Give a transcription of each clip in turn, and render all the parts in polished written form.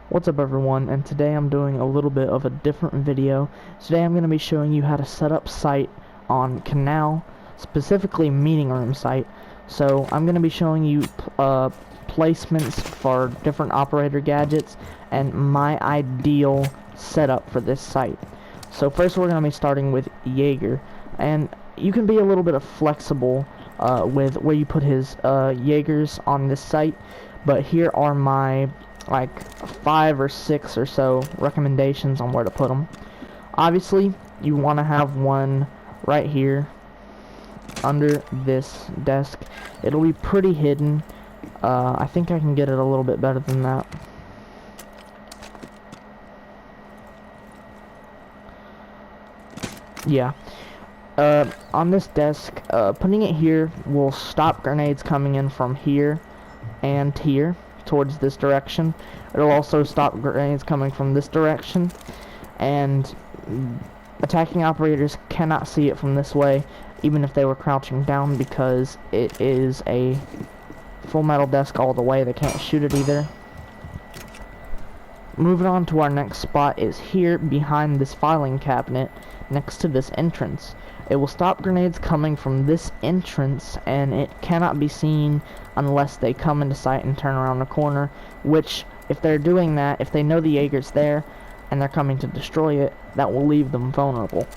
What's up everyone, and today I'm doing a little bit of a different video. Today I'm going to be showing you how to set up site on Kanal, specifically meeting room site. So I'm going to be showing you placements for different operator gadgets and my ideal setup for this site. So first we're going to be starting with Jaeger, and you can be a little bit flexible with where you put his Jaegers on this site, but here are my like 5 or 6 or so recommendations on where to put them. Obviously, you want to have one right here under this desk. It'll be pretty hidden. I think I can get it a little bit better than that. Yeah. On this desk, putting it here will stop grenades coming in from here and here towards this direction. It'll also stop grenades coming from this direction, and attacking operators cannot see it from this way, even if they were crouching down, because it is a full metal desk all the way. They can't shoot it either. Moving on to our next spot is here behind this filing cabinet next to this entrance. It will stop grenades coming from this entrance, and it cannot be seen unless they come into sight and turn around the corner, which, if they're doing that, if they know the Jaeger's there and they're coming to destroy it, that will leave them vulnerable.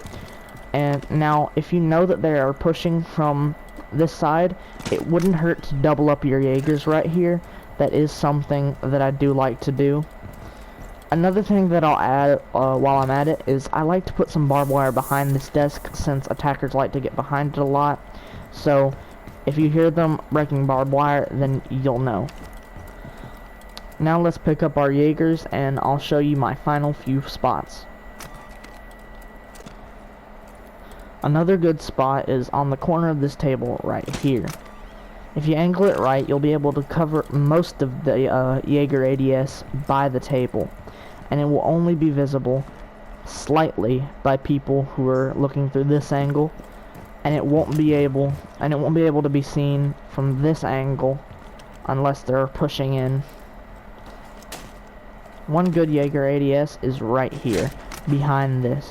And now, if you know that they are pushing from this side, it wouldn't hurt to double up your Jaegers right here. That is something that I do like to do. Another thing that I'll add while I'm at it is I like to put some barbed wire behind this desk, since attackers like to get behind it a lot. So if you hear them breaking barbed wire, then you'll know. Now let's pick up our Jaegers, and I'll show you my final few spots. Another good spot is on the corner of this table right here. If you angle it right, you'll be able to cover most of the Jaeger ADS by the table, and it will only be visible slightly by people who are looking through this angle, and it won't be able to be seen from this angle unless they're pushing in. One good Jaeger ADS is right here behind this.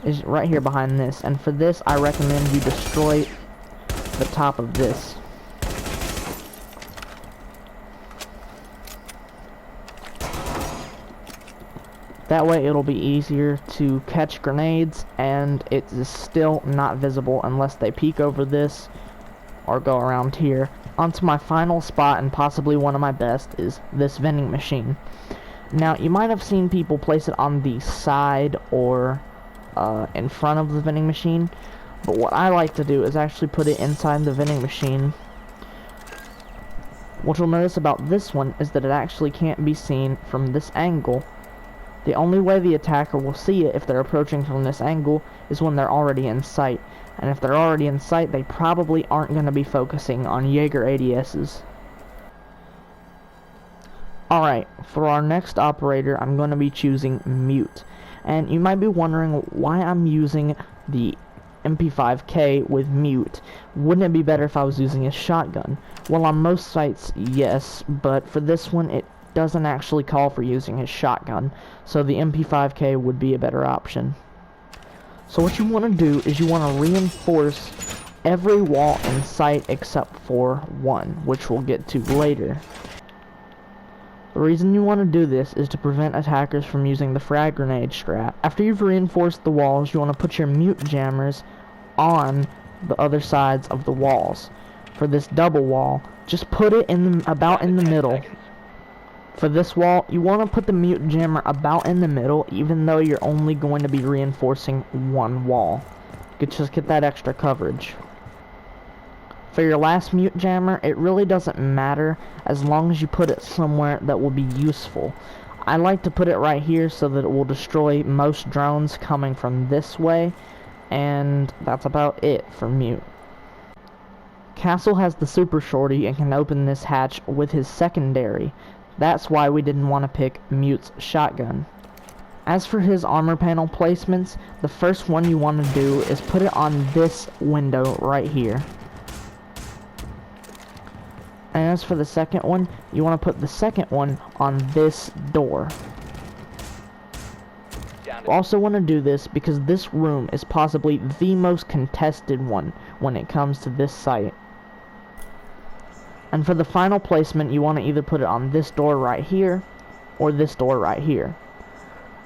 And for this I recommend you destroy the top of this. That way it'll be easier to catch grenades, and it is still not visible unless they peek over this or go around here. Onto my final spot, and possibly one of my best, is this vending machine. Now, you might have seen people place it on the side or in front of the vending machine, but what I like to do is actually put it inside the vending machine. What you'll notice about this one is that it actually can't be seen from this angle. The only way the attacker will see it if they're approaching from this angle is when they're already in sight. And if they're already in sight, they probably aren't going to be focusing on Jaeger ADSs. Alright, for our next operator, I'm going to be choosing Mute. And you might be wondering why I'm using the MP5K with Mute. Wouldn't it be better if I was using a shotgun? Well, on most sites, yes, but for this one, it doesn't actually call for using his shotgun, so the MP5K would be a better option. So what you want to do is you want to reinforce every wall in sight except for one, which we'll get to later. The reason you want to do this is to prevent attackers from using the frag grenade strat. After you've reinforced the walls, you want to put your mute jammers on the other sides of the walls. For this double wall, just put it about in the middle. For this wall, you want to put the mute jammer about in the middle, even though you're only going to be reinforcing one wall. You could just get that extra coverage. For your last mute jammer, it really doesn't matter as long as you put it somewhere that will be useful. I like to put it right here so that it will destroy most drones coming from this way, and that's about it for mute. Castle has the super shorty and can open this hatch with his secondary. That's why we didn't want to pick Mute's shotgun. As for his armor panel placements, the first one you want to do is put it on this window right here. And as for the second one, you want to put the second one on this door. You also want to do this because this room is possibly the most contested one when it comes to this site. And for the final placement, you want to either put it on this door right here or this door right here.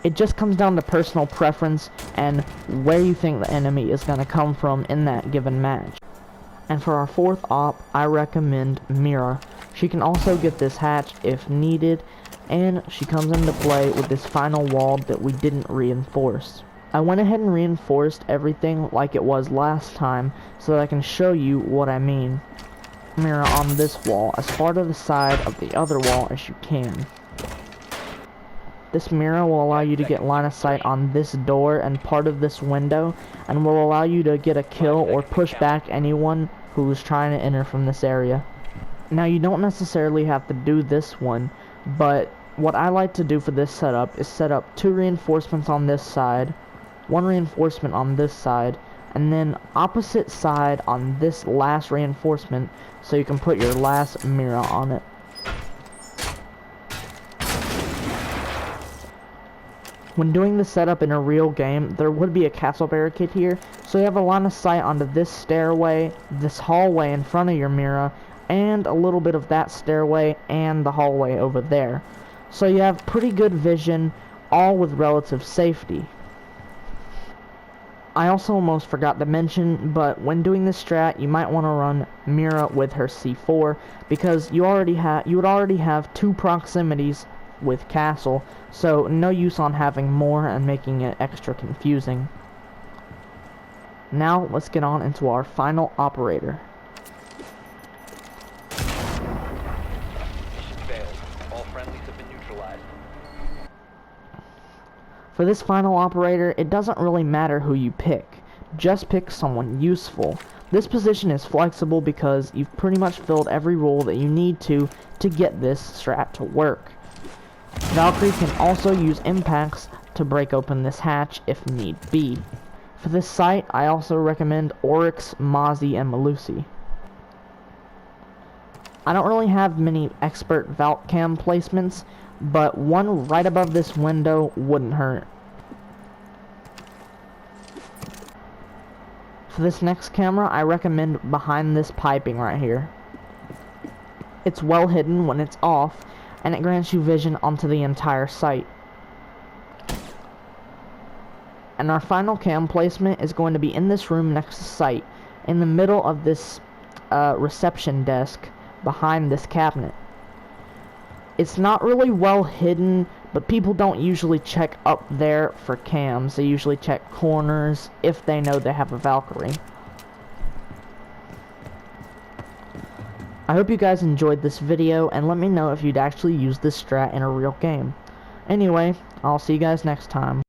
It just comes down to personal preference and where you think the enemy is going to come from in that given match. And for our fourth op, I recommend Mira. She can also get this hatch if needed, and she comes into play with this final wall that we didn't reinforce. I went ahead and reinforced everything like it was last time so that I can show you what I mean. Mira on this wall as far to the side of the other wall as you can. This mirror will allow you to get line of sight on this door and part of this window, and will allow you to get a kill or push back anyone who is trying to enter from this area. Now, you don't necessarily have to do this one, but what I like to do for this setup is set up 2 reinforcements on this side, 1 reinforcement on this side, and then opposite side on this last reinforcement so you can put your last mirror on it. When doing the setup in a real game, there would be a castle barricade here, so you have a line of sight onto this stairway, this hallway in front of your mirror, and a little bit of that stairway and the hallway over there. So you have pretty good vision, all with relative safety. I also almost forgot to mention, but when doing this strat, you might want to run Mira with her C4, because you would already have 2 proximities with castle, so no use on having more and making it extra confusing. Now let's get on into our final operator. Mission failed. All friendlies have been neutralized. For this final operator, it doesn't really matter who you pick. Just pick someone useful. This position is flexible because you've pretty much filled every role that you need to get this strat to work. Valkyrie can also use impacts to break open this hatch if need be. For this site, I also recommend Oryx, Mozzie, and Melusi. I don't really have many expert Valk cam placements, but one right above this window wouldn't hurt. For this next camera, I recommend behind this piping right here. It's well hidden when it's off, and it grants you vision onto the entire site. And our final cam placement is going to be in this room next to site, in the middle of this reception desk behind this cabinet. It's not really well hidden, but people don't usually check up there for cams. They usually check corners if they know they have a Valkyrie. I hope you guys enjoyed this video, and let me know if you'd actually use this strat in a real game. Anyway, I'll see you guys next time.